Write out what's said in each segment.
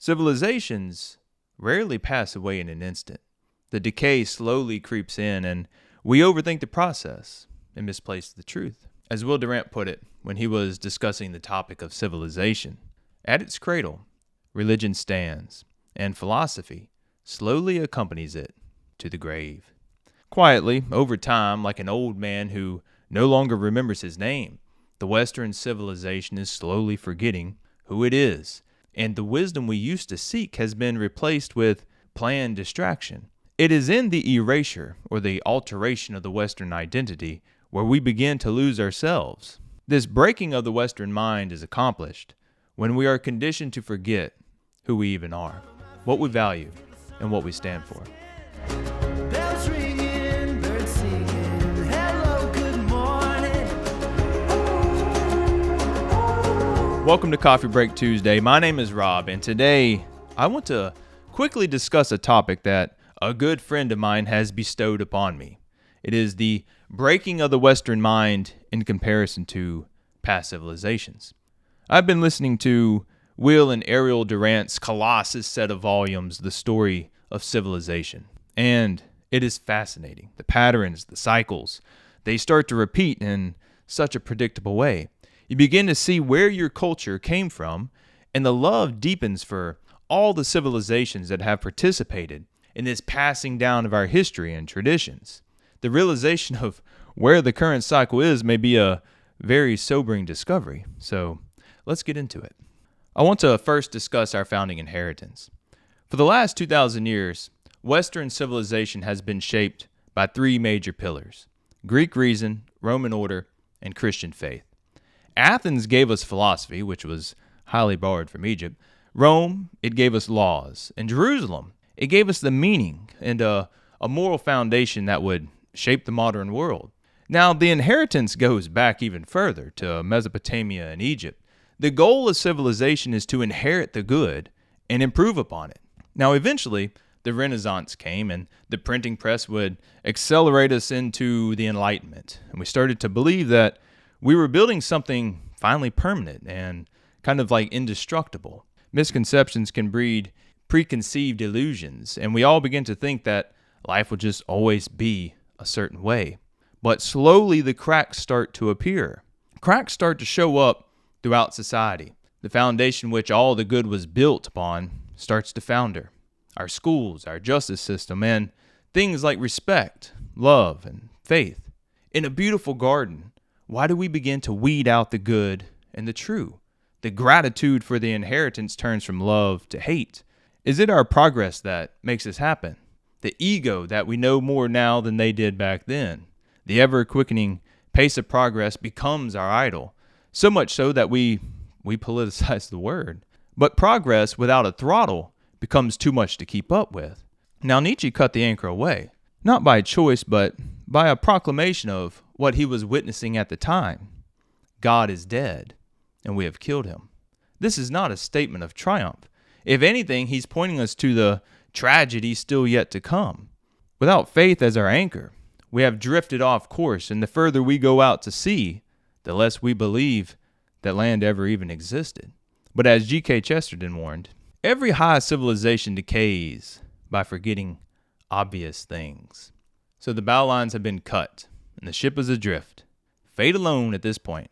Civilizations rarely pass away in an instant. The decay slowly creeps in, and we overthink the process and misplace the truth. As Will Durant put it when he was discussing the topic of civilization, at its cradle, religion stands, and philosophy slowly accompanies it to the grave. Quietly, over time, like an old man who no longer remembers his name, the Western civilization is slowly forgetting who it is, and the wisdom we used to seek has been replaced with planned distraction. It is in the erasure or the alteration of the Western identity where we begin to lose ourselves. This breaking of the Western mind is accomplished when we are conditioned to forget who we even are, what we value, and what we stand for. Bells ringing, birds singing, hello, good morning. Welcome to Coffee Break Tuesday. My name is Rob, and today I want to quickly discuss a topic that a good friend of mine has bestowed upon me. It is the breaking of the Western mind in comparison to past civilizations. I've been listening to Will and Ariel Durant's Colossus set of volumes, The Story of Civilization, and it is fascinating. The patterns, the cycles, they start to repeat in such a predictable way. You begin to see where your culture came from, and the love deepens for all the civilizations that have participated in this passing down of our history and traditions. The realization of where the current cycle is may be a very sobering discovery, so let's get into it. I want to first discuss our founding inheritance. For the last 2,000 years, Western civilization has been shaped by three major pillars: Greek reason, Roman order, and Christian faith. Athens gave us philosophy, which was highly borrowed from Egypt. Rome, it gave us laws. And Jerusalem, it gave us the meaning and a moral foundation that would shape the modern world. Now, the inheritance goes back even further to Mesopotamia and Egypt. The goal of civilization is to inherit the good and improve upon it. Now, eventually, the Renaissance came, and the printing press would accelerate us into the Enlightenment. And we started to believe that we were building something finally permanent and kind of like indestructible. Misconceptions can breed preconceived illusions, and we all begin to think that life will just always be a certain way. But slowly the cracks start to appear. Cracks start to show up throughout society. The foundation which all the good was built upon starts to founder. Our schools, our justice system, and things like respect, love, and faith. In a beautiful garden, why do we begin to weed out the good and the true? The gratitude for the inheritance turns from love to hate. Is it our progress that makes this happen? The ego that we know more now than they did back then? The ever-quickening pace of progress becomes our idol, so much so that we politicize the word. But progress without a throttle becomes too much to keep up with. Now, Nietzsche cut the anchor away, not by choice, but by a proclamation of what he was witnessing at the time. God is dead, and we have killed him. This is not a statement of triumph. If anything, he's pointing us to the tragedy still yet to come. Without faith as our anchor, we have drifted off course, and the further we go out to sea, the less we believe that land ever even existed. But as G.K. Chesterton warned, every high civilization decays by forgetting obvious things. So the bow lines have been cut, and the ship is adrift. Fate alone at this point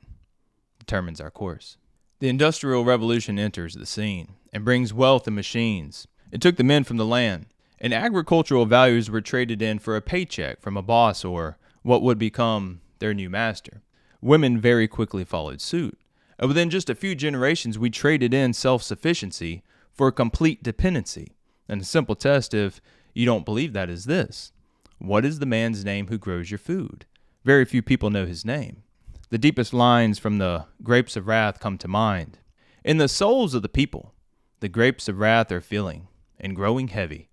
determines our course. The Industrial Revolution enters the scene and brings wealth and machines. It took the men from the land, and agricultural values were traded in for a paycheck from a boss or what would become their new master. Women very quickly followed suit, and within just a few generations we traded in self-sufficiency for complete dependency. And a simple test, if you don't believe that, is this: what is the man's name who grows your food? Very few people know his name. The deepest lines from the grapes of wrath come to mind. In the souls of the people, the grapes of wrath are filling and growing heavy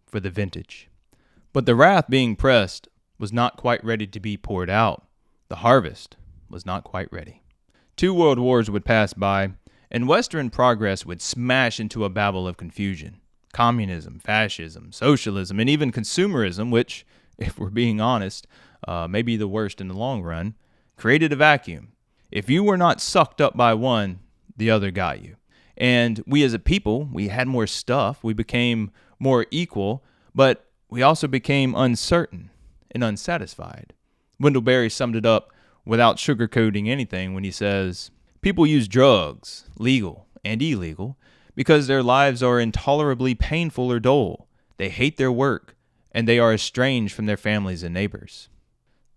for the vintage. But the wrath being pressed was not quite ready to be poured out. The harvest was not quite ready. 2 world wars would pass by, and Western progress would smash into a babel of confusion. Communism, fascism, socialism, and even consumerism, which, if we're being honest, may be the worst in the long run, created a vacuum. If you were not sucked up by one, the other got you. And we as a people, we had more stuff. We became more equal, but we also became uncertain and unsatisfied. Wendell Berry summed it up without sugarcoating anything when he says, people use drugs, legal and illegal, because their lives are intolerably painful or dull. They hate their work, and they are estranged from their families and neighbors.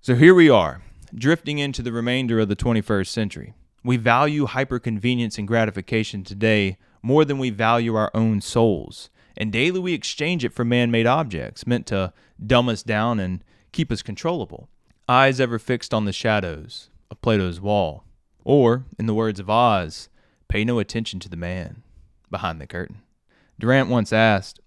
So here we are, drifting into the remainder of the 21st century. We value hyperconvenience and gratification today more than we value our own souls, and daily we exchange it for man-made objects meant to dumb us down and keep us controllable. Eyes ever fixed on the shadows of Plato's wall, or, in the words of Oz, pay no attention to the man behind the curtain. Durant once asked,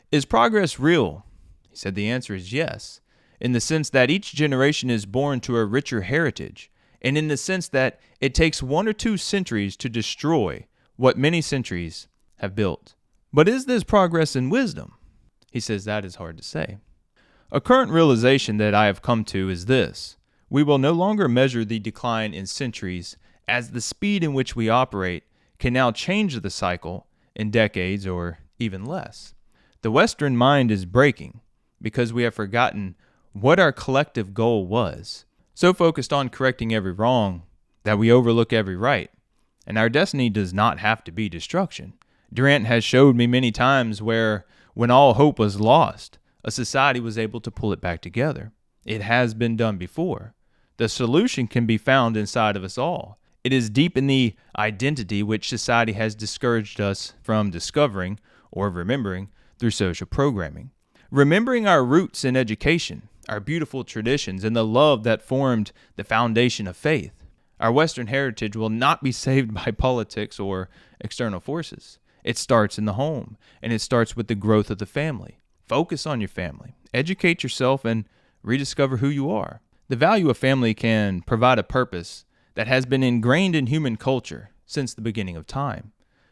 "Is progress real?" He said the answer is yes, in the sense that each generation is born to a richer heritage, and in the sense that it takes 1 or 2 centuries to destroy what many centuries have built. But is this progress in wisdom? He says that is hard to say. A current realization that I have come to is this: we will no longer measure the decline in centuries, as the speed in which we operate can now change the cycle in decades or even less. The Western mind is breaking because we have forgotten what our collective goal was, so focused on correcting every wrong that we overlook every right. And our destiny does not have to be destruction. Durant has showed me many times where, when all hope was lost, a society was able to pull it back together. It has been done before. The solution can be found inside of us all. It is deep in the identity which society has discouraged us from discovering or remembering through social programming. Remembering our roots in education, our beautiful traditions, and the love that formed the foundation of faith. Our Western heritage will not be saved by politics or external forces. It starts in the home, and it starts with the growth of the family. Focus on your family, educate yourself, and rediscover who you are. The value of family can provide a purpose that has been ingrained in human culture since the beginning of time.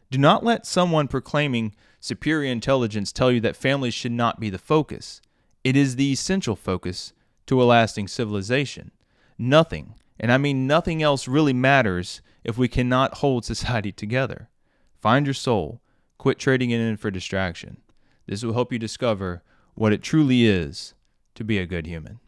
Do not let someone proclaiming superior intelligence tell you that families should not be the focus. It is the essential focus to a lasting civilization. Nothing, and I mean nothing else, really matters if we cannot hold society together. Find your soul. Quit trading it in for distraction. This will help you discover what it truly is to be a good human.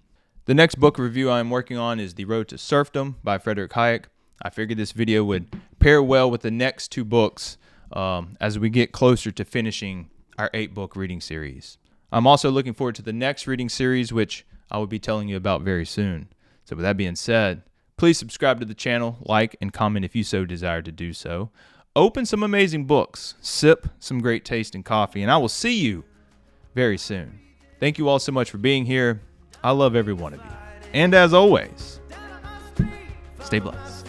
The next book review I am working on is The Road to Serfdom by Friedrich Hayek. I figured this video would pair well with the next 2 books as we get closer to finishing our 8-book reading series. I'm also looking forward to the next reading series, which I will be telling you about very soon. So with that being said, please subscribe to the channel, like, and comment if you so desire to do so. Open some amazing books, sip some great tasting coffee, and I will see you very soon. Thank you all so much for being here. I love every one of you. And as always, stay blessed.